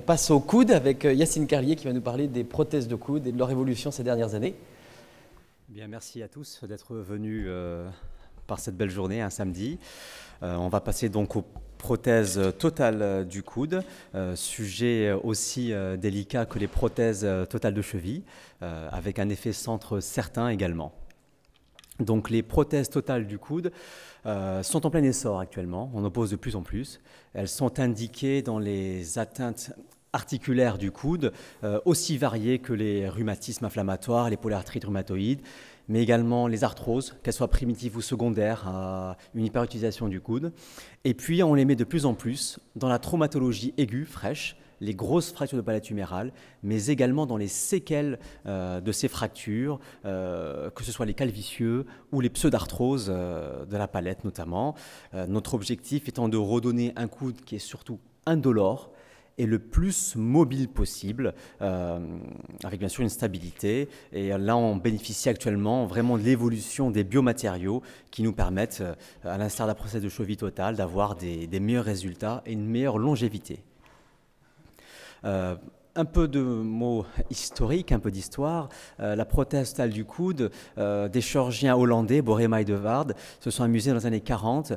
passe au coude avec Yacine Carlier qui va nous parler des prothèses de coude et de leur évolution ces dernières années. Bien, merci à tous d'être venus par cette belle journée, un samedi. On va passer donc aux prothèses totales du coude, sujet aussi délicat que les prothèses totales de cheville, avec un effet centre certain également. Donc les prothèses totales du coude sont en plein essor actuellement, on en pose de plus en plus. Elles sont indiquées dans les atteintes articulaires du coude, aussi variées que les rhumatismes inflammatoires, les polyarthrites rhumatoïdes, mais également les arthroses, qu'elles soient primitives ou secondaires à une hyperutilisation du coude. Et puis on les met de plus en plus dans la traumatologie aiguë, fraîche, les grosses fractures de palette humérale, mais également dans les séquelles de ces fractures, que ce soit les calvicieux ou les pseudarthroses de la palette notamment. Notre objectif étant de redonner un coude qui est surtout indolore et le plus mobile possible, avec bien sûr une stabilité. Et là, on bénéficie actuellement vraiment de l'évolution des biomatériaux qui nous permettent, à l'instar de la prothèse de cheville totale, d'avoir des meilleurs résultats et une meilleure longévité. Un peu de mots historiques, un peu d'histoire. La prothèse totale du coude, des chirurgiens hollandais, Borema et De Waard, se sont amusés dans les années 40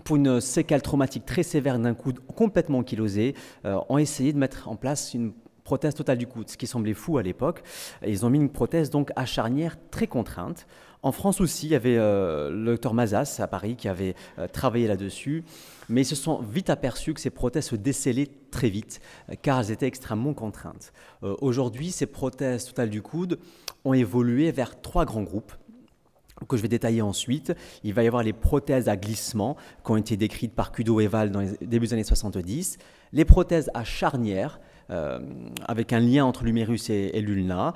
pour une séquelle traumatique très sévère d'un coude complètement ankylosé, ont essayé de mettre en place une prothèse totale du coude, ce qui semblait fou à l'époque. Ils ont mis une prothèse donc à charnière très contrainte. En France aussi, il y avait le docteur Mazas à Paris qui avait travaillé là-dessus, mais ils se sont vite aperçus que ces prothèses se décellaient très vite, car elles étaient extrêmement contraintes. Aujourd'hui, ces prothèses totales du coude ont évolué vers 3 grands groupes que je vais détailler ensuite. Il va y avoir les prothèses à glissement qui ont été décrites par Kudo et Val dans les débuts des années 70, les prothèses à charnière, avec un lien entre l'humérus et l'ulna.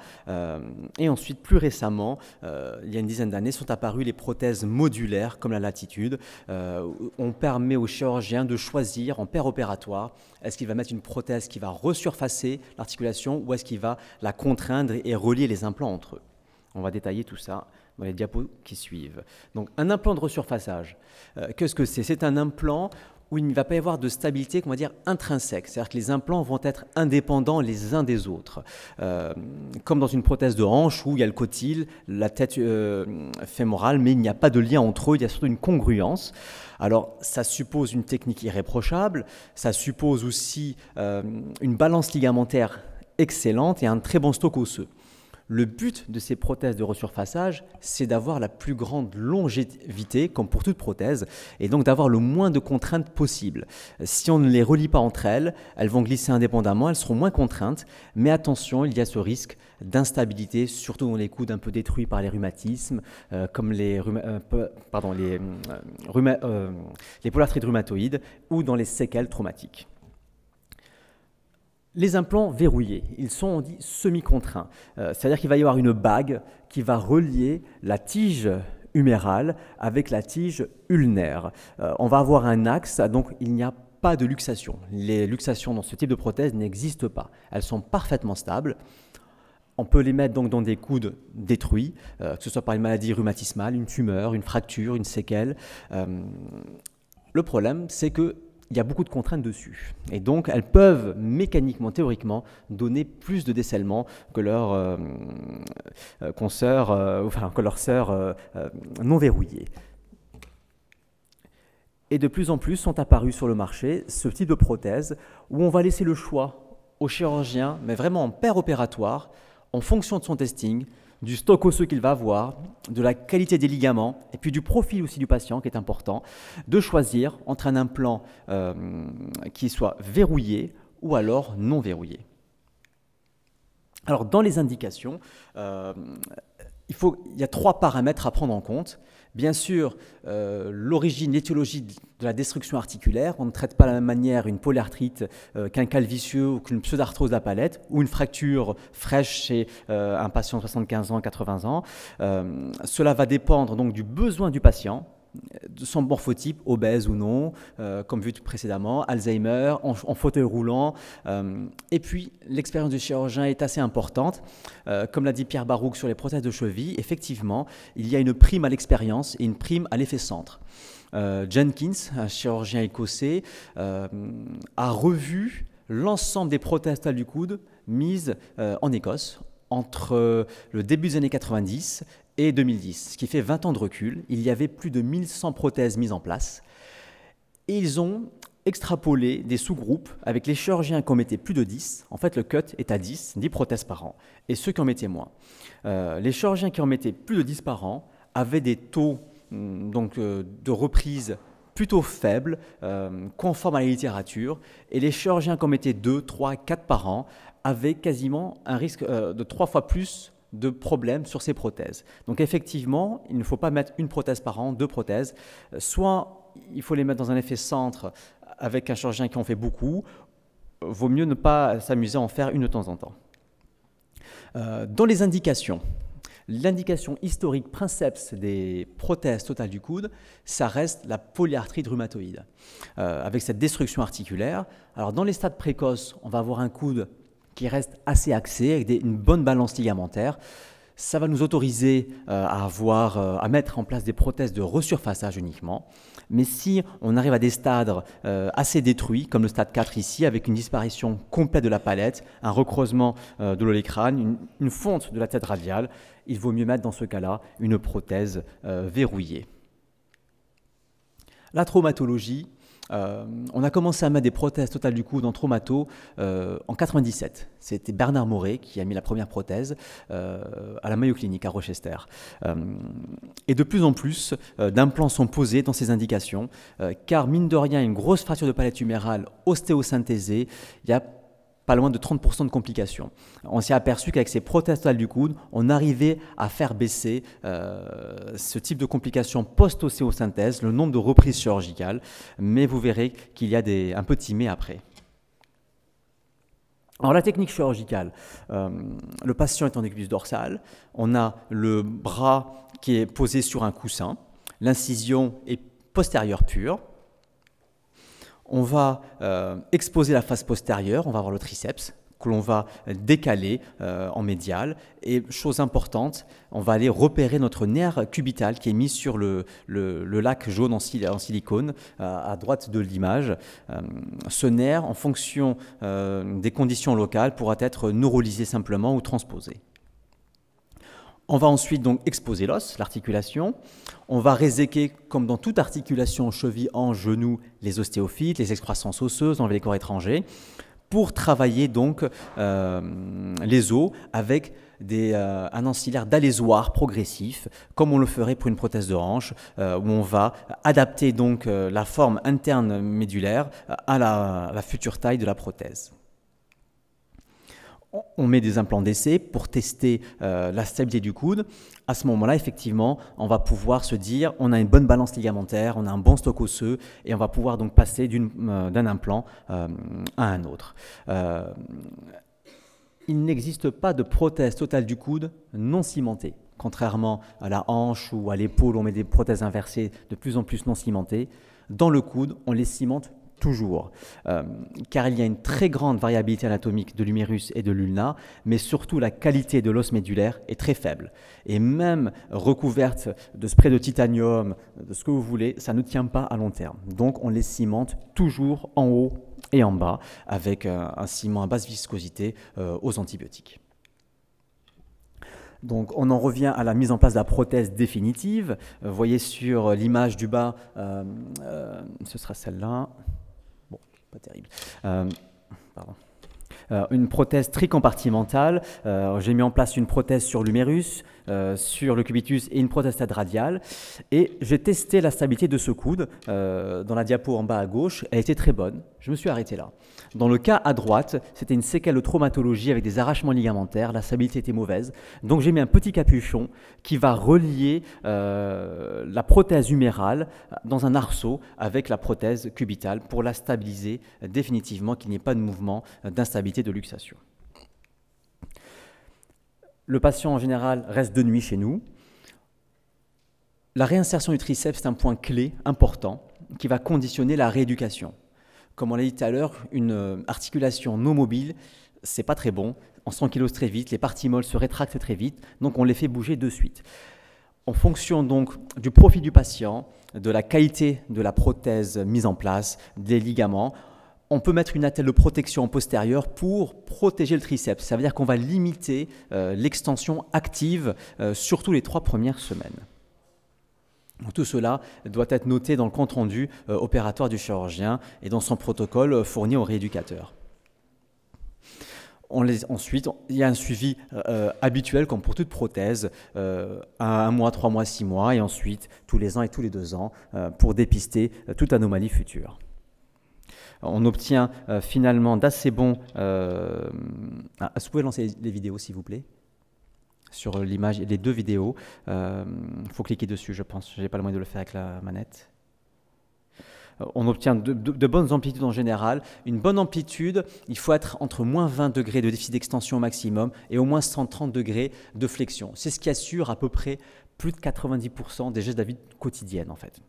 Et ensuite, plus récemment, il y a une dizaine d'années, sont apparues les prothèses modulaires, comme la latitude. On permet au chirurgien de choisir en péropératoire, est-ce qu'il va mettre une prothèse qui va resurfacer l'articulation ou est-ce qu'il va la contraindre et relier les implants entre eux. On va détailler tout ça dans les diapos qui suivent. Donc, un implant de resurfaçage, qu'est-ce que c'est? C'est un implant où il ne va pas y avoir de stabilité, qu'on va dire, intrinsèque. C'est-à-dire que les implants vont être indépendants les uns des autres. Comme dans une prothèse de hanche où il y a le cotyle, la tête fémorale, mais il n'y a pas de lien entre eux, il y a surtout une congruence. Alors, ça suppose une technique irréprochable, ça suppose aussi une balance ligamentaire excellente et un très bon stock osseux. Le but de ces prothèses de resurfaçage, c'est d'avoir la plus grande longévité, comme pour toute prothèse, et donc d'avoir le moins de contraintes possible. Si on ne les relie pas entre elles, elles vont glisser indépendamment, elles seront moins contraintes, mais attention, il y a ce risque d'instabilité, surtout dans les coudes un peu détruits par les rhumatismes, comme les polyarthrites rhumatoïdes, ou dans les séquelles traumatiques. Les implants verrouillés, ils sont, on dit, semi-contraints. C'est-à-dire qu'il va y avoir une bague qui va relier la tige humérale avec la tige ulnaire. On va avoir un axe, donc il n'y a pas de luxation. Les luxations dans ce type de prothèse n'existent pas. Elles sont parfaitement stables. On peut les mettre donc dans des coudes détruits, que ce soit par une maladie rhumatismale, une tumeur, une fracture, une séquelle. Le problème, c'est que il y a beaucoup de contraintes dessus. Et donc, elles peuvent mécaniquement, théoriquement, donner plus de décèlement que leurs sœurs non verrouillées. Et de plus en plus sont apparus sur le marché ce type de prothèse où on va laisser le choix au chirurgien, mais vraiment en péropératoire, en fonction de son testing, du stock osseux qu'il va avoir, de la qualité des ligaments, et puis du profil aussi du patient qui est important, de choisir entre un implant qui soit verrouillé ou alors non verrouillé. Alors dans les indications, il y a 3 paramètres à prendre en compte. Bien sûr, l'origine, l'étiologie de la destruction articulaire. On ne traite pas de la même manière une polyarthrite qu'un calvicieux ou qu'une pseudarthrose de la palette ou une fracture fraîche chez un patient de 75 ans, 80 ans. Cela va dépendre donc du besoin du patient, de son morphotype, obèse ou non, comme vu précédemment, Alzheimer, en fauteuil roulant. Et puis, l'expérience du chirurgien est assez importante. Comme l'a dit Pierre Barouk sur les prothèses de cheville, effectivement, il y a une prime à l'expérience et une prime à l'effet centre. Jenkins, un chirurgien écossais, a revu l'ensemble des prothèses totales du coude mises en Écosse entre le début des années 90 et 2010, ce qui fait 20 ans de recul. Il y avait plus de 1100 prothèses mises en place et ils ont extrapolé des sous-groupes avec les chirurgiens qui en mettaient plus de 10. En fait, le cut est à 10 prothèses par an, et ceux qui en mettaient moins. Les chirurgiens qui en mettaient plus de 10 par an avaient des taux de reprise plutôt faibles, conformes à la littérature, et les chirurgiens qui en mettaient 2, 3, 4 par an avaient quasiment un risque de 3 fois plus de problèmes sur ces prothèses. Donc effectivement, il ne faut pas mettre une prothèse par an, 2 prothèses. Soit il faut les mettre dans un effet centre avec un chirurgien qui en fait beaucoup, vaut mieux ne pas s'amuser à en faire une de temps en temps. Dans les indications, l'indication historique princeps des prothèses totales du coude, ça reste la polyarthrite rhumatoïde, avec cette destruction articulaire. Alors dans les stades précoces, on va avoir un coude qui reste assez axé, avec une bonne balance ligamentaire. Ça va nous autoriser à mettre en place des prothèses de resurfaçage uniquement. Mais si on arrive à des stades assez détruits, comme le stade 4 ici, avec une disparition complète de la palette, un recreusement de l'olécrâne, une fonte de la tête radiale, il vaut mieux mettre dans ce cas-là une prothèse verrouillée. La traumatologie. On a commencé à mettre des prothèses totales du coude en traumato en 97. C'était Bernard Moret qui a mis la première prothèse à la Mayo Clinic à Rochester. Et de plus en plus d'implants sont posés dans ces indications, car mine de rien, une grosse fracture de palette humérale ostéosynthésée, il y a pas loin de 30% de complications. On s'est aperçu qu'avec ces prothèses totales du coude, on arrivait à faire baisser ce type de complications post-ostéosynthèse, le nombre de reprises chirurgicales, mais vous verrez qu'il y a un petit mais après. Alors la technique chirurgicale, le patient est en décubitus dorsal, on a le bras qui est posé sur un coussin, l'incision est postérieure pure. On va exposer la face postérieure, on va avoir le triceps que l'on va décaler en médial. Et chose importante, on va aller repérer notre nerf cubital qui est mis sur le lac jaune en silicone à droite de l'image. Ce nerf, en fonction des conditions locales, pourra être neurolysé simplement ou transposé. On va ensuite donc exposer l'os, l'articulation. On va réséquer, comme dans toute articulation, cheville, hanche, genou, les ostéophytes, les excroissances osseuses, enlever les corps étrangers, pour travailler donc les os avec un ancillaire d'alésoir progressif, comme on le ferait pour une prothèse de hanche, où on va adapter donc la forme interne médulaire à la future taille de la prothèse. On met des implants d'essai pour tester la stabilité du coude. À ce moment-là, effectivement, on va pouvoir se dire on a une bonne balance ligamentaire, on a un bon stock osseux et on va pouvoir donc passer d'un implant à un autre. Il n'existe pas de prothèse totale du coude non cimentée. Contrairement à la hanche ou à l'épaule, on met des prothèses inversées de plus en plus non cimentées. Dans le coude, on les cimente toujours, car il y a une très grande variabilité anatomique de l'humérus et de l'ulna, mais surtout la qualité de l'os médulaire est très faible. Et même recouverte de spray de titanium, de ce que vous voulez, ça ne tient pas à long terme. Donc on les cimente toujours en haut et en bas, avec un ciment à basse viscosité aux antibiotiques. Donc on en revient à la mise en place de la prothèse définitive. Vous voyez sur l'image du bas, ce sera celle-là. Bon, pas terrible. Pardon. Une prothèse tricompartimentale. J'ai mis en place une prothèse sur l'humérus, sur le cubitus et une prothèse stade radiale. Et j'ai testé la stabilité de ce coude dans la diapo en bas à gauche. Elle était très bonne. Je me suis arrêté là. Dans le cas à droite, c'était une séquelle de traumatologie avec des arrachements ligamentaires. La stabilité était mauvaise. Donc j'ai mis un petit capuchon qui va relier la prothèse humérale dans un arceau avec la prothèse cubitale pour la stabiliser définitivement, qu'il n'y ait pas de mouvement d'instabilité de luxation. Le patient en général reste de nuit chez nous. La réinsertion du triceps est un point clé important qui va conditionner la rééducation. Comme on l'a dit tout à l'heure, une articulation non mobile, c'est pas très bon. On s'ankylose très vite, les parties molles se rétractent très vite, donc on les fait bouger de suite. En fonction donc du profil du patient, de la qualité de la prothèse mise en place, des ligaments, on peut mettre une attelle de protection postérieure pour protéger le triceps. Ça veut dire qu'on va limiter l'extension active, surtout les 3 premières semaines. Donc, tout cela doit être noté dans le compte-rendu opératoire du chirurgien et dans son protocole fourni au rééducateur. Ensuite, il y a un suivi habituel, comme pour toute prothèse, 1 mois, 3 mois, 6 mois, et ensuite tous les ans et tous les 2 ans, pour dépister toute anomalie future. On obtient finalement d'assez bons... Est-ce que vous pouvez lancer les vidéos, s'il vous plaît? Sur l'image, les 2 vidéos. Il faut cliquer dessus, je pense. Je n'ai pas le moyen de le faire avec la manette. On obtient de bonnes amplitudes en général. Une bonne amplitude, il faut être entre moins 20 degrés de déficit d'extension au maximum et au moins 130 degrés de flexion. C'est ce qui assure à peu près plus de 90% des gestes de la vie quotidienne, en fait.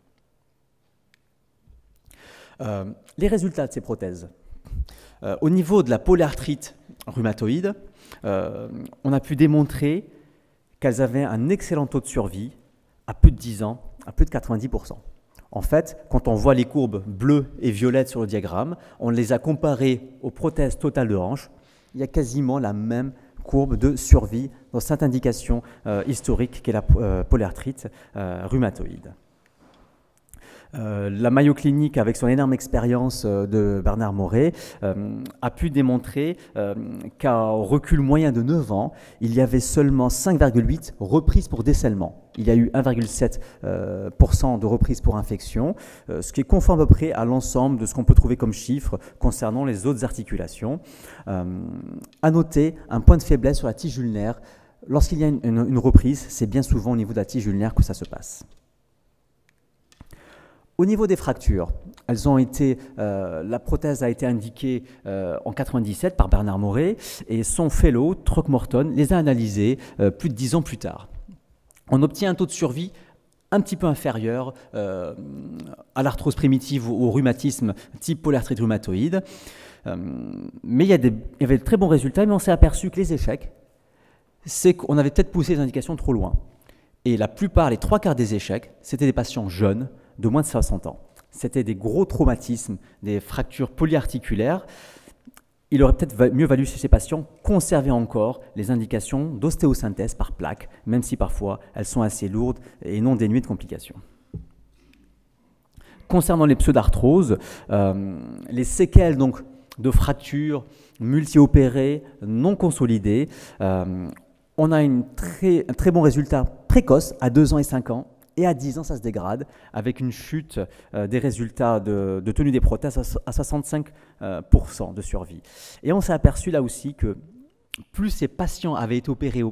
Les résultats de ces prothèses. Au niveau de la polyarthrite rhumatoïde, on a pu démontrer qu'elles avaient un excellent taux de survie à plus de 10 ans, à plus de 90%. En fait, quand on voit les courbes bleues et violettes sur le diagramme, on les a comparées aux prothèses totales de hanche. Il y a quasiment la même courbe de survie dans cette indication historique qu'est la polyarthrite rhumatoïde. La Mayo Clinic, avec son énorme expérience de Bernard Moret, a pu démontrer qu'à recul moyen de 9 ans, il y avait seulement 5,8 reprises pour décèlement. Il y a eu 1,7% de reprises pour infection, ce qui est conforme à peu près à l'ensemble de ce qu'on peut trouver comme chiffres concernant les autres articulations. À noter un point de faiblesse sur la tige ulnaire. Lorsqu'il y a une reprise, c'est bien souvent au niveau de la tige ulnaire que ça se passe. Au niveau des fractures, la prothèse a été indiquée en 1997 par Bernard Moret et son fellow, Throckmorton, les a analysées plus de 10 ans plus tard. On obtient un taux de survie un petit peu inférieur à l'arthrose primitive ou au rhumatisme type polyarthrite rhumatoïde. Mais il y avait de très bons résultats, mais on s'est aperçu que les échecs, c'est qu'on avait peut-être poussé les indications trop loin. Et la plupart, les 3/4 des échecs, c'était des patients jeunes, de moins de 60 ans. C'était des gros traumatismes, des fractures polyarticulaires. Il aurait peut-être mieux valu chez ces patients conserver encore les indications d'ostéosynthèse par plaque, même si parfois elles sont assez lourdes et non dénuées de complications. Concernant les pseudarthroses, les séquelles donc, de fractures multi-opérées, non consolidées, on a un très bon résultat précoce à 2 ans et 5 ans. Et à 10 ans, ça se dégrade, avec une chute des résultats de tenue des prothèses à 65% de survie. Et on s'est aperçu là aussi que plus ces patients avaient été opérés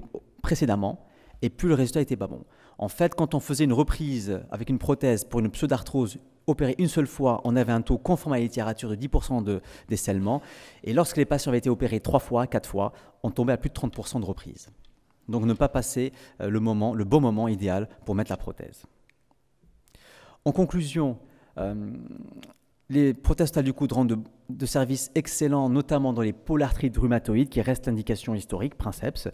précédemment, et plus le résultat était pas bon. En fait, quand on faisait une reprise avec une prothèse pour une pseudarthrose opérée une seule fois, on avait un taux conforme à la littérature de 10% de décèlement. Et lorsque les patients avaient été opérés 3 fois, 4 fois, on tombait à plus de 30% de reprise. Donc ne pas passer le bon moment idéal pour mettre la prothèse. En conclusion, les prothèses totales du coude rendent de services excellents, notamment dans les polyarthrites rhumatoïdes, qui restent l'indication historique, princeps,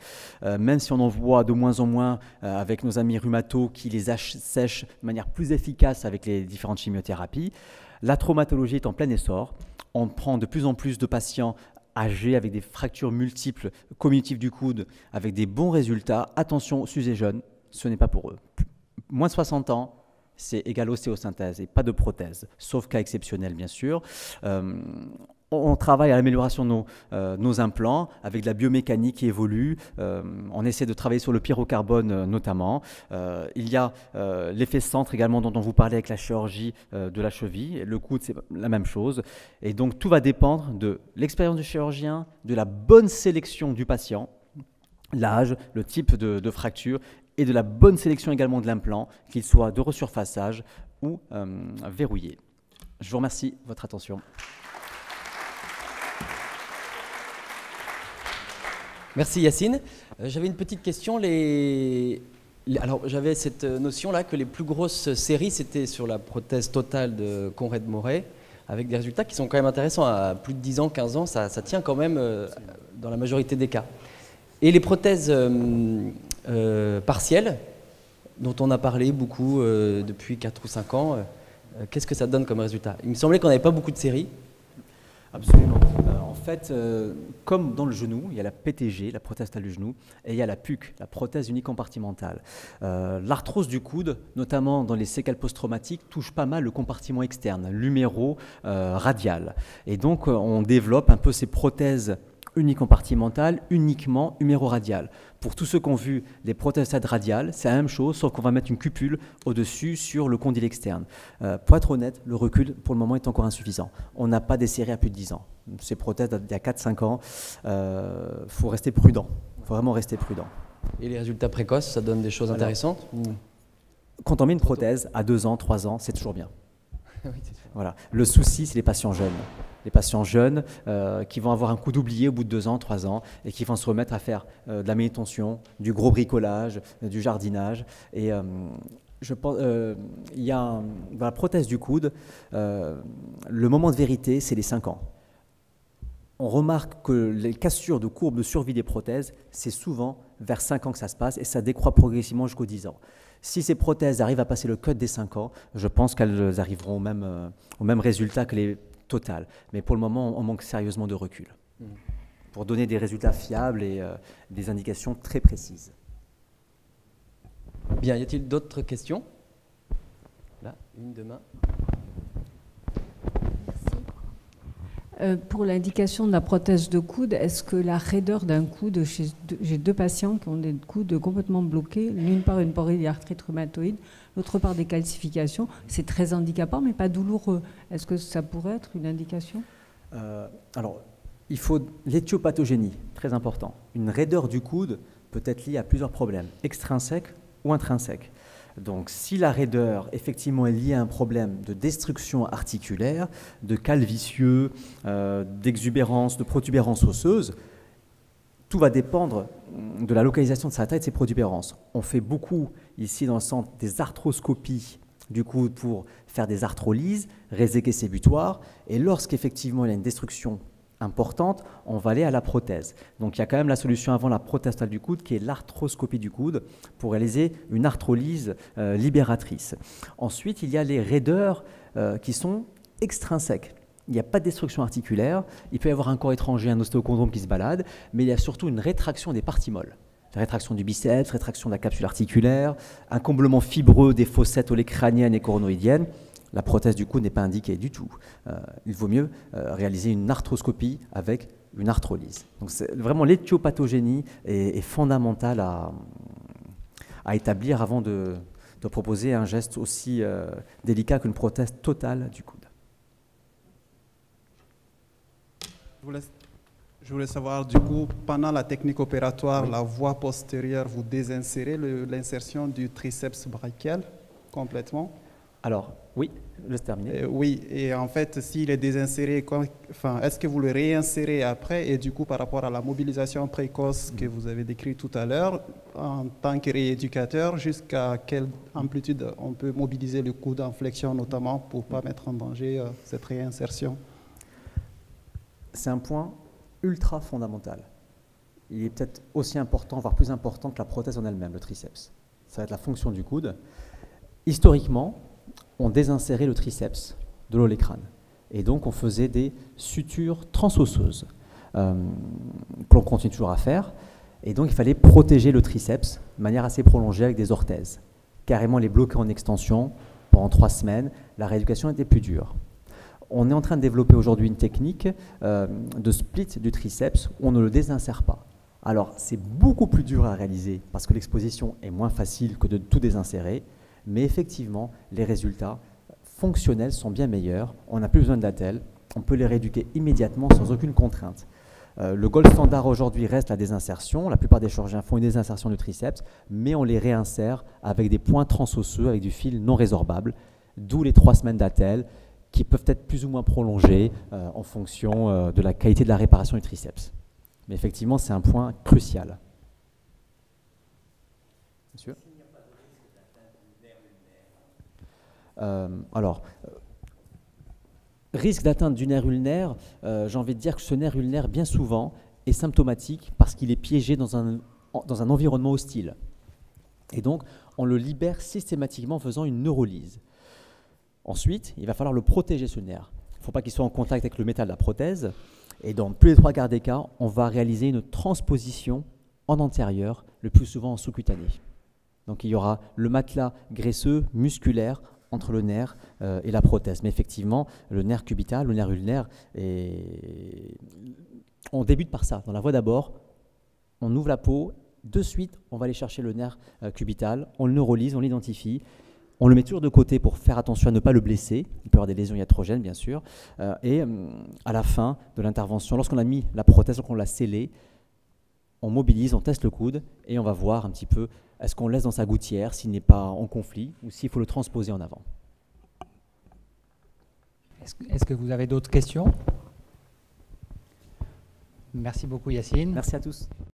même si on en voit de moins en moins avec nos amis rhumatos qui les sèchent de manière plus efficace avec les différentes chimiothérapies. La traumatologie est en plein essor. On prend de plus en plus de patients âgés avec des fractures multiples cognitives du coude avec des bons résultats. Attention, sujets jeunes, ce n'est pas pour eux. Moins de 60 ans, c'est égal ostéosynthèse et pas de prothèse, sauf cas exceptionnel bien sûr. On travaille à l'amélioration de nos implants avec de la biomécanique qui évolue. On essaie de travailler sur le pyrocarbone notamment. Il y a l'effet centre également dont on vous parlait avec la chirurgie de la cheville. Le coude, c'est la même chose. Et donc tout va dépendre de l'expérience du chirurgien, de la bonne sélection du patient, l'âge, le type de fracture et de la bonne sélection également de l'implant, qu'il soit de resurfaçage ou verrouillé. Je vous remercie de votre attention. Merci Yacine. J'avais une petite question. Alors j'avais cette notion-là que les plus grosses séries, c'était sur la prothèse totale de Conrad Moret, avec des résultats qui sont quand même intéressants. À plus de 10 ans, 15 ans, ça tient quand même dans la majorité des cas. Et les prothèses partielles, dont on a parlé beaucoup depuis 4 ou 5 ans, qu'est-ce que ça donne comme résultat? Il me semblait qu'on n'avait pas beaucoup de séries. Absolument. En fait, comme dans le genou, il y a la PTG, la prothèse totale du genou, et il y a la PUC, la prothèse unicompartimentale. L'arthrose du coude, notamment dans les séquelles post-traumatiques, touche pas mal le compartiment externe, l'huméro-radial. Et donc, on développe un peu ces prothèses unicompartimentales, uniquement huméro-radiales. Pour tous ceux qui ont vu des prothèses radiales, c'est la même chose, sauf qu'on va mettre une cupule au-dessus sur le condyle externe. Pour être honnête, le recul, pour le moment, est encore insuffisant. On n'a pas d'essai à plus de 10 ans. Ces prothèses datent d'il y a 4-5 ans. Faut rester prudent. Il faut vraiment rester prudent. Et les résultats précoces, ça donne des choses intéressantes? Quand on met une prothèse à 2 ans, 3 ans, c'est toujours bien. Oui, c'est sûr. Voilà. Le souci, c'est les patients jeunes. Les patients jeunes qui vont avoir un coup d'oublié au bout de 2 ans, 3 ans, et qui vont se remettre à faire de la manutention, du gros bricolage, du jardinage. Et je pense, il y a dans la prothèse du coude, le moment de vérité, c'est les 5 ans. On remarque que les cassures de courbe de survie des prothèses, c'est souvent vers 5 ans que ça se passe, et ça décroît progressivement jusqu'aux 10 ans. Si ces prothèses arrivent à passer le cut des 5 ans, je pense qu'elles arriveront au même résultat que les totales. Mais pour le moment, on manque sérieusement de recul pour donner des résultats fiables et des indications très précises. Bien, y a-t-il d'autres questions? Là, une de main. Pour l'indication de la prothèse de coude, est-ce que la raideur d'un coude, j'ai 2 patients qui ont des coudes complètement bloqués, l'une par une polyarthrite rhumatoïde, l'autre par des calcifications, c'est très handicapant mais pas douloureux. Est-ce que ça pourrait être une indication? Alors, il faut l'éthiopathogénie, très important. Une raideur du coude peut être liée à plusieurs problèmes, extrinsèques ou intrinsèques. Donc, si la raideur, effectivement, est liée à un problème de destruction articulaire, de cale vicieux, d'exubérance, de protubérance osseuse, tout va dépendre de la localisation de sa taille et de ses protubérances. On fait beaucoup, ici, dans le centre, des arthroscopies du coude pour faire des arthrolyses, réséquer ses butoirs, et lorsqu'effectivement, il y a une destruction importante, on va aller à la prothèse. Donc il y a quand même la solution avant la prothèse totale du coude qui est l'arthroscopie du coude pour réaliser une arthrolyse libératrice. Ensuite, il y a les raideurs qui sont extrinsèques. Il n'y a pas de destruction articulaire, il peut y avoir un corps étranger, un ostéochondrome qui se balade, mais il y a surtout une rétraction des parties molles. La rétraction du biceps, rétraction de la capsule articulaire, un comblement fibreux des fossettes olécrâniennes et coronoïdiennes. La prothèse du coude n'est pas indiquée du tout. Il vaut mieux réaliser une arthroscopie avec une arthrolyse. Donc vraiment l'éthiopathogénie est fondamentale à établir avant de proposer un geste aussi délicat qu'une prothèse totale du coude. Je voulais savoir, du coup, pendant la technique opératoire, la voie postérieure, vous désinsérez l'insertion du triceps brachial complètement? Alors, oui, je laisse terminer. Oui, et en fait, s'il est désinséré, est-ce que vous le réinsérez après? Et du coup, par rapport à la mobilisation précoce que vous avez décrite tout à l'heure, en tant que rééducateur, jusqu'à quelle amplitude on peut mobiliser le coude en flexion, notamment, pour ne pas mettre en danger cette réinsertion? C'est un point ultra fondamental. Il est peut-être aussi important, voire plus important que la prothèse en elle-même, le triceps. Ça va être la fonction du coude. Historiquement, on désinsérait le triceps de l'olécrâne. Et donc, on faisait des sutures transosseuses que l'on continue toujours à faire. Et donc, il fallait protéger le triceps de manière assez prolongée avec des orthèses. Carrément les bloquer en extension pendant 3 semaines. La rééducation était plus dure. On est en train de développer aujourd'hui une technique de split du triceps où on ne le désinsère pas. Alors, c'est beaucoup plus dur à réaliser parce que l'exposition est moins facile que de tout désinsérer. Mais effectivement, les résultats fonctionnels sont bien meilleurs. On n'a plus besoin de d'attelle. On peut les rééduquer immédiatement sans aucune contrainte. Le gold standard aujourd'hui reste la désinsertion. La plupart des chirurgiens font une désinsertion du triceps, mais on les réinsère avec des points transosseux, avec du fil non résorbable, d'où les 3 semaines d'attelle qui peuvent être plus ou moins prolongées en fonction de la qualité de la réparation du triceps. Mais effectivement, c'est un point crucial. Monsieur ? Risque d'atteinte du nerf ulnaire, j'ai envie de dire que ce nerf ulnaire, bien souvent, est symptomatique parce qu'il est piégé dans un environnement hostile. Et donc, on le libère systématiquement en faisant une neurolyse. Ensuite, il va falloir le protéger, ce nerf. ne faut pas qu'il soit en contact avec le métal de la prothèse. Et dans plus des 3 quarts des cas, on va réaliser une transposition en antérieur, le plus souvent en sous-cutané. Donc il y aura le matelas graisseux, musculaire, entre le nerf et la prothèse. Mais effectivement, le nerf cubital, le nerf ulnaire, on débute par ça. Dans la voie d'abord, on ouvre la peau, de suite, on va aller chercher le nerf cubital, on le neurolise, on l'identifie, on le met toujours de côté pour faire attention à ne pas le blesser. Il peut y avoir des lésions iatrogènes, bien sûr. Et à la fin de l'intervention, lorsqu'on a mis la prothèse, qu'on l'a scellée, on mobilise, on teste le coude et on va voir un petit peu est-ce qu'on le laisse dans sa gouttière s'il n'est pas en conflit ou s'il faut le transposer en avant. Est-ce que vous avez d'autres questions? Merci beaucoup Yacine. Merci à tous.